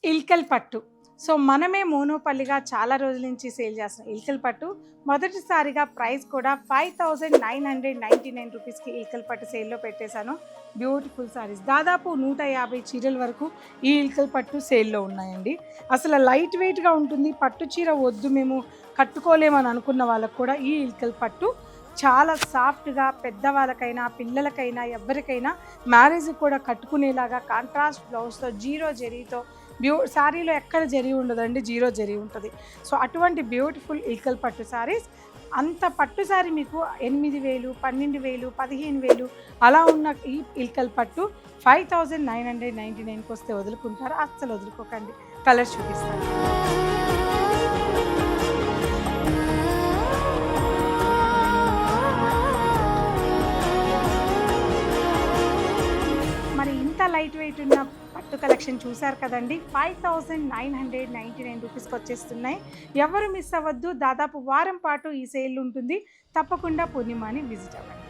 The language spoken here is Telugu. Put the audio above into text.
ఇల్కల్ పట్టు. సో, మనమే మోనోపల్లిగా చాలా రోజుల నుంచి సేల్ చేస్తున్నాం ఇల్కల్ పట్టు. మొదటిసారిగా ప్రైస్ కూడా 5999 రూపీస్‌కి ఇల్కల్ పట్టు సేల్‌లో పెట్టేశాను. బ్యూటిఫుల్ సారీస్. దాదాపు 150 చీరల వరకు ఈ ఇల్కల్ పట్టు సేల్‌లో ఉన్నాయండి. అసలు లైట్ వెయిట్‌గా ఉంటుంది. పట్టు చీర వద్దు, మేము కట్టుకోలేమని అనుకున్న వాళ్ళకు కూడా ఈ ఇల్కల్ పట్టు చాలా సాఫ్ట్‌గా, పెద్దవాళ్ళకైనా, పిల్లలకైనా, ఎవ్వరికైనా మ్యారేజ్‌కి కూడా కట్టుకునేలాగా కాంట్రాస్ట్ బ్లౌజ్‌తో, జీరో జరీతో, శారీలో ఎక్కడ జరీ ఉండదండి, జీరో జరీ ఉంటుంది. సో, అటువంటి బ్యూటిఫుల్ ఇల్కల్ పట్టు శారీస్. అంత పట్టు శారీ మీకు 8000, 12,000, 15,000 అలా ఉన్న ఈ ఇల్కల్ పట్టు 5999కి వస్తే వదులుకుంటారు. అస్సలు వదులుకోకండి. కలర్స్ చూపిస్తాను. మరి ఇంత లైట్ వెయిట్ ఉన్న పట్టు కలెక్షన్ చూశారు కదండి. 5999 రూపీస్కి వచ్చేస్తున్నాయి. ఎవరు మిస్ అవ్వద్దు. దాదాపు వారం పాటు ఈ సేల్ ఉంటుంది. తప్పకుండా పూర్ణిమని విజిట్ అవ్వండి.